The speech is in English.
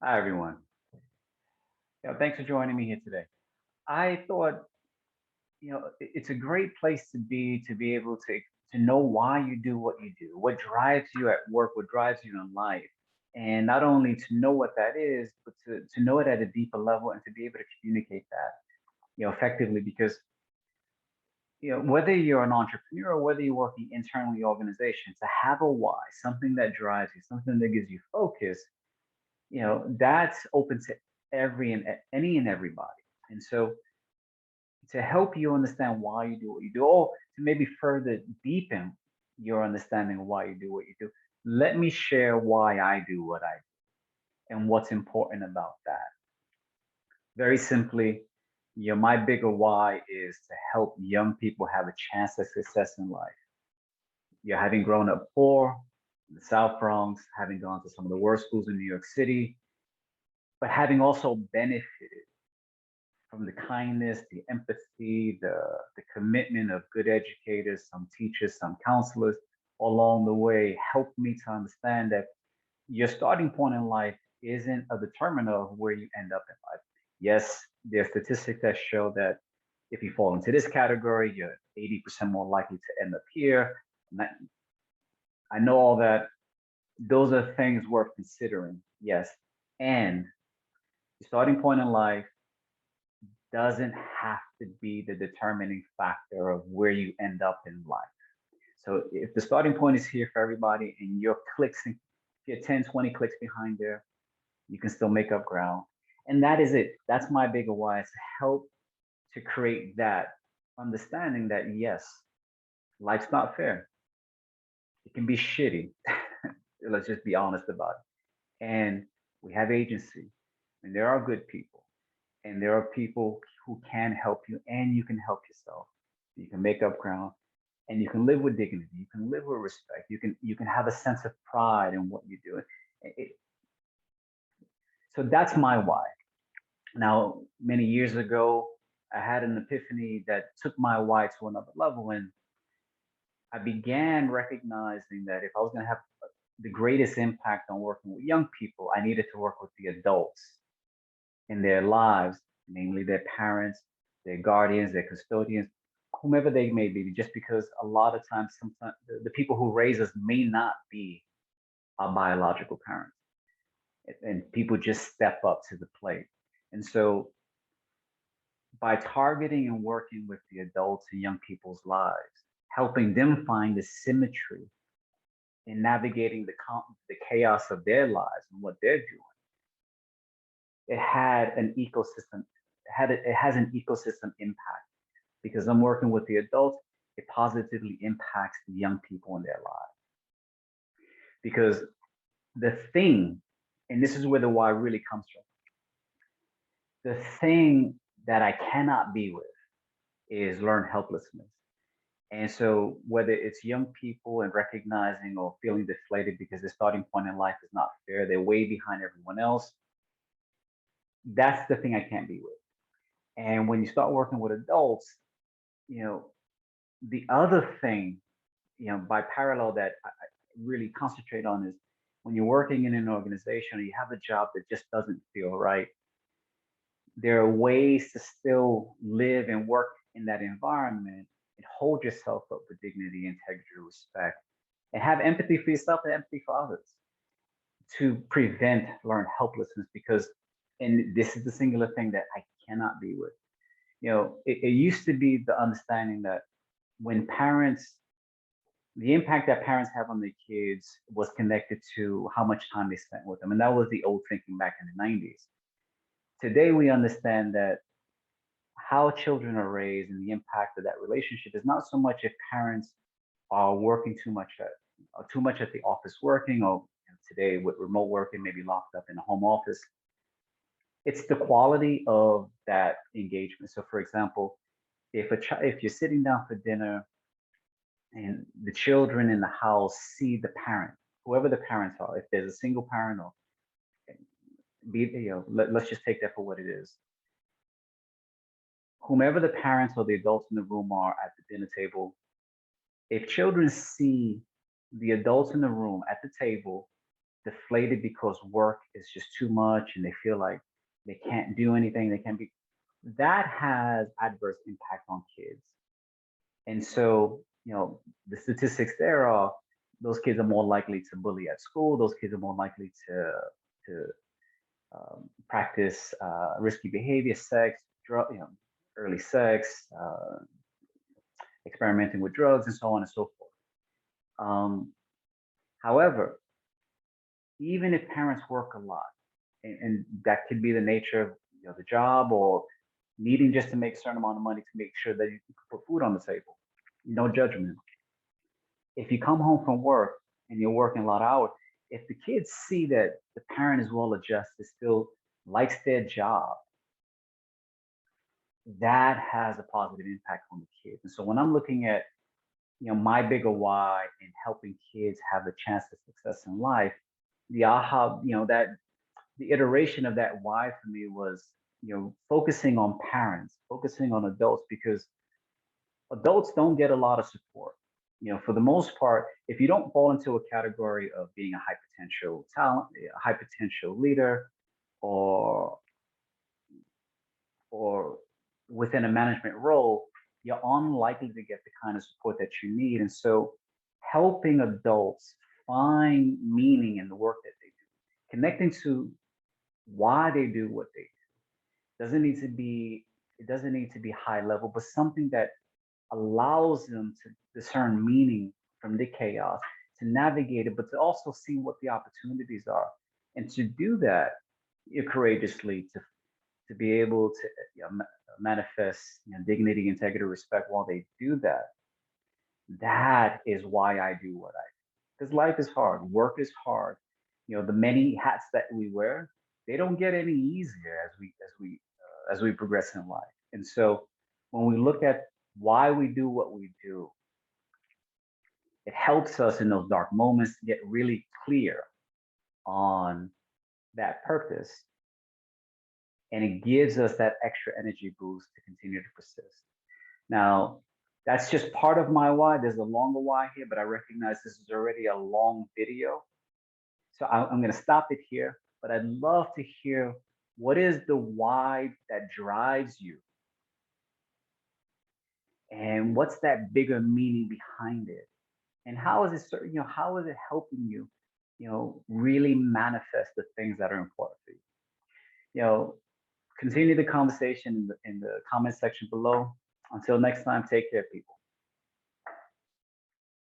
Hi, everyone. Thanks for joining me here today. I thought, it's a great place to be able to know why you do what you do, what drives you at work, what drives you in life. And not only to know what that is, but to know it at a deeper level and to be able to communicate that, effectively because, whether you're an entrepreneur or whether you're working internally in the organization, to have a why, something that drives you, something that gives you focus, that's open to any and everybody. And so to help you understand why you do what you do, or to maybe further deepen your understanding of why you do what you do, let me share why I do what I do and what's important about that. Very simply, my bigger why is to help young people have a chance at success in life. You're having grown up poor in the South Bronx, having gone to some of the worst schools in New York City, but having also benefited from the kindness, the empathy, the commitment of good educators, some teachers, some counselors along the way helped me to understand that your starting point in life isn't a determinant of where you end up in life. Yes, there are statistics that show that if you fall into this category, you're 80% more likely to end up here. And I know all that. Those are things worth considering. Yes. And the starting point in life doesn't have to be the determining factor of where you end up in life. So if the starting point is here for everybody and your clicks, if you're 10, 20 clicks behind there, you can still make up ground. And that is it. That's my bigger why is to help to create that understanding that yes, life's not fair. It can be shitty. Let's just be honest about it. And we have agency, and there are good people, and there are people who can help you, and you can help yourself. You can make up ground, and you can live with dignity. You can live with respect. You can have a sense of pride in what you do. So that's my why. Now, many years ago, I had an epiphany that took my why to another level, and I began recognizing that if I was going to have the greatest impact on working with young people, I needed to work with the adults in their lives, namely their parents, their guardians, their custodians, whomever they may be, just because a lot of times, sometimes the people who raise us may not be our biological parents. And people just step up to the plate. And so by targeting and working with the adults and young people's lives, helping them find the symmetry in navigating the chaos of their lives and what they're doing, it had an ecosystem, it has an ecosystem impact because I'm working with the adults, it positively impacts the young people in their lives. Because the thing, and this is where the why really comes from, the thing that I cannot be with is learn helplessness. And so, whether it's young people and recognizing or feeling deflated because their starting point in life is not fair, they're way behind everyone else, that's the thing I can't be with. And when you start working with adults, you know, the other thing, by parallel that I really concentrate on is when you're working in an organization or you have a job that just doesn't feel right, there are ways to still live and work in that environment and hold yourself up with dignity, integrity, respect, and have empathy for yourself and empathy for others to prevent learned helplessness. Because, and this is the singular thing that I cannot be with. It used to be the understanding that when parents, the impact that parents have on their kids was connected to how much time they spent with them. And that was the old thinking back in the 90s. Today, we understand that how children are raised and the impact of that relationship is not so much if parents are working too much or too much at the office working, or today with remote working, maybe locked up in a home office. It's the quality of that engagement. So, for example, if you're sitting down for dinner and the children in the house see the parent, whoever the parents are, if there's a single parent or let's just take that for what it is. Whomever the parents or the adults in the room are at the dinner table, if children see the adults in the room at the table deflated because work is just too much and they feel like they can't do anything, they can't be, that has adverse impact on kids. And so, the statistics there are those kids are more likely to bully at school. Those kids are more likely to practice risky behavior, sex, drug, early sex, experimenting with drugs, and so on and so forth. However, even if parents work a lot, and that could be the nature of the job, or needing just to make a certain amount of money to make sure that you can put food on the table, no judgment. If you come home from work and you're working a lot of hours, if the kids see that the parent is well adjusted, still likes their job, that has a positive impact on the kids. And so when I'm looking at my bigger why in helping kids have the chance of success in life, the aha, that the iteration of that why for me was focusing on parents, focusing on adults, because adults don't get a lot of support. For the most part, if you don't fall into a category of being a high potential talent, a high potential leader, or or within a management role, you're unlikely to get the kind of support that you need. And so helping adults find meaning in the work that they do, connecting to why they do what they do, it doesn't need to be high level, but something that allows them to discern meaning from the chaos, to navigate it, but to also see what the opportunities are. And to do that, courageously, to be able to manifest dignity, integrity, respect while they do that. That is why I do what I do. Because life is hard, work is hard. The many hats that we wear, they don't get any easier as we progress in life. And so when we look at why we do what we do, it helps us in those dark moments to get really clear on that purpose. And it gives us that extra energy boost to continue to persist. Now, that's just part of my why. There's a longer why here, but I recognize this is already a long video. So I'm going to stop it here, but I'd love to hear, what is the why that drives you? And what's that bigger meaning behind it? And how is it, how is it helping you, really manifest the things that are important for you? Continue the conversation in the comment section below. Until next time, take care, people.